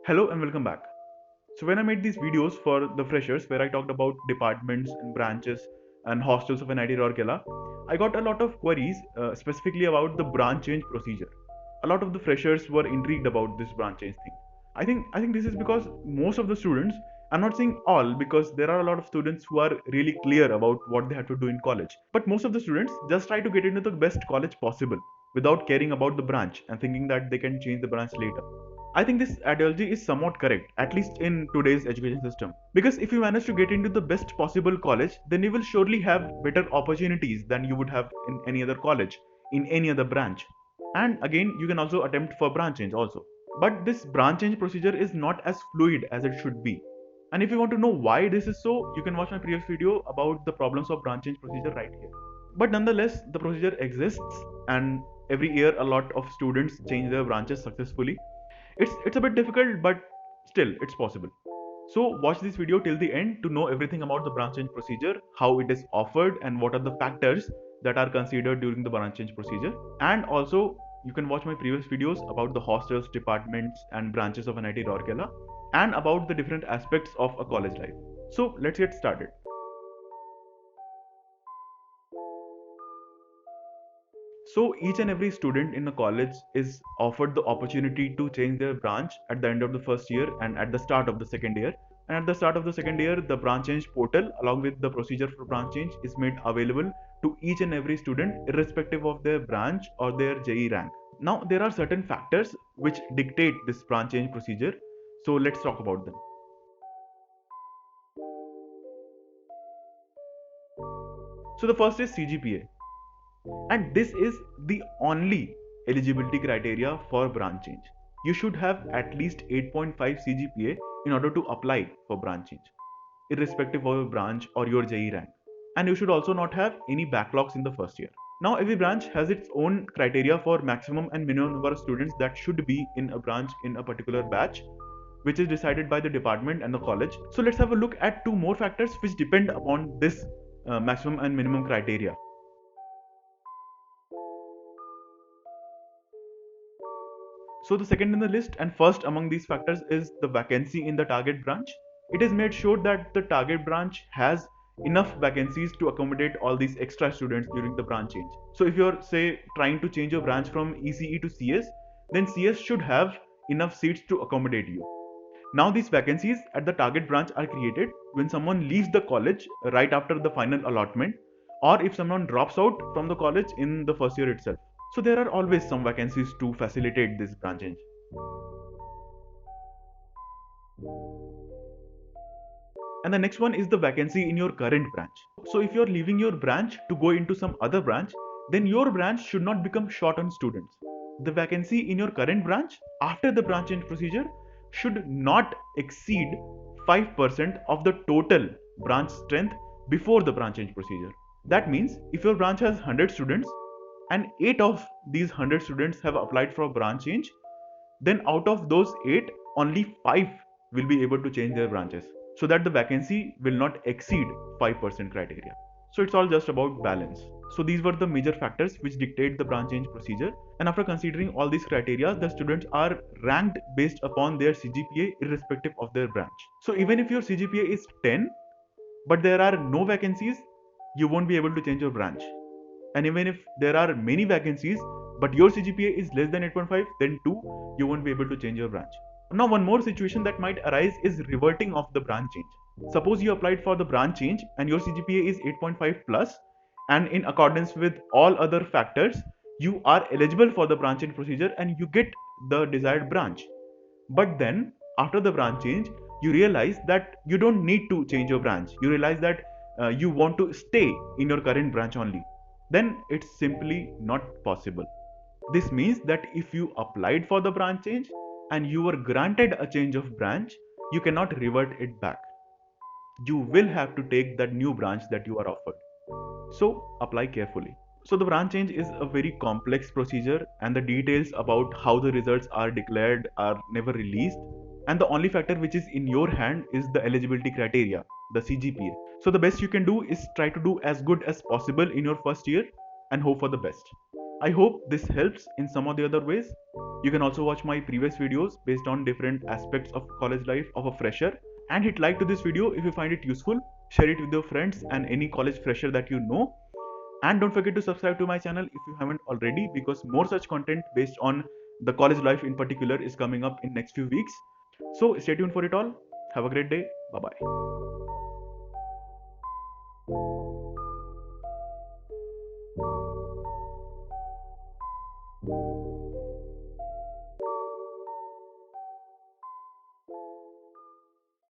Hello and welcome back. So when I made these videos for the freshers where I talked about departments and branches and hostels of NIT Rourkela, I got a lot of queries specifically about the branch change procedure. A lot of the freshers were intrigued about this branch change thing. I think this is because most of the students, I'm not saying all because there are a lot of students who are really clear about what they have to do in college. But most of the students just try to get into the best college possible without caring about the branch and thinking that they can change the branch later. I think this ideology is somewhat correct, at least in today's education system. Because if you manage to get into the best possible college, then you will surely have better opportunities than you would have in any other college, in any other branch. And again, you can also attempt for branch change also. But this branch change procedure is not as fluid as it should be. And if you want to know why this is so, you can watch my previous video about the problems of branch change procedure right here. But nonetheless, the procedure exists, and every year a lot of students change their branches successfully. It's a bit difficult, but still it's possible. So watch this video till the end to know everything about the branch change procedure, how it is offered, and what are the factors that are considered during the branch change procedure. And also you can watch my previous videos about the hostels, departments, and branches of NIT Rourkela, and about the different aspects of a college life. So let's get started. So each and every student in a college is offered the opportunity to change their branch at the end of the first year and at the start of the second year. And at the start of the second year, the branch change portal along with the procedure for branch change is made available to each and every student irrespective of their branch or their JE rank. Now there are certain factors which dictate this branch change procedure. So let's talk about them. So the first is CGPA. And this is the only eligibility criteria for branch change. You should have at least 8.5 CGPA in order to apply for branch change, irrespective of your branch or your JE rank. And you should also not have any backlogs in the first year. Now, every branch has its own criteria for maximum and minimum number of students that should be in a branch in a particular batch, which is decided by the department and the college. So let's have a look at two more factors which depend upon this maximum and minimum criteria. So the second in the list and first among these factors is the vacancy in the target branch. It is made sure that the target branch has enough vacancies to accommodate all these extra students during the branch change. So if you're say trying to change your branch from ECE to CS, then CS should have enough seats to accommodate you. Now these vacancies at the target branch are created when someone leaves the college right after the final allotment, or if someone drops out from the college in the first year itself. So there are always some vacancies to facilitate this branch change. And the next one is the vacancy in your current branch. So if you're leaving your branch to go into some other branch, then your branch should not become short on students. The vacancy in your current branch after the branch change procedure should not exceed 5% of the total branch strength before the branch change procedure. That means if your branch has 100 students and 8 of these 100 students have applied for branch change, then out of those 8, only 5 will be able to change their branches, so that the vacancy will not exceed 5% criteria. So it's all just about balance. So these were the major factors which dictate the branch change procedure, and after considering all these criteria, the students are ranked based upon their CGPA irrespective of their branch. So even if your CGPA is 10 but there are no vacancies, you won't be able to change your branch. And even if there are many vacancies but your CGPA is less than 8.5, then too you won't be able to change your branch. Now one more situation that might arise is reverting of the branch change. Suppose you applied for the branch change and your CGPA is 8.5 plus, and in accordance with all other factors you are eligible for the branch change procedure and you get the desired branch. But then after the branch change you realize that you don't need to change your branch. You realize that you want to stay in your current branch only, then it's simply not possible. This means that if you applied for the branch change and you were granted a change of branch, you cannot revert it back. You will have to take that new branch that you are offered. So apply carefully. So the branch change is a very complex procedure and the details about how the results are declared are never released. And the only factor which is in your hand is the eligibility criteria, the CGPA. So the best you can do is try to do as good as possible in your first year and hope for the best. I hope this helps in some or the other ways. You can also watch my previous videos based on different aspects of college life of a fresher, and hit like to this video if you find it useful. Share it with your friends and any college fresher that you know. And don't forget to subscribe to my channel if you haven't already, because more such content based on the college life in particular is coming up in next few weeks. So stay tuned for it all. Have a great day. Bye bye.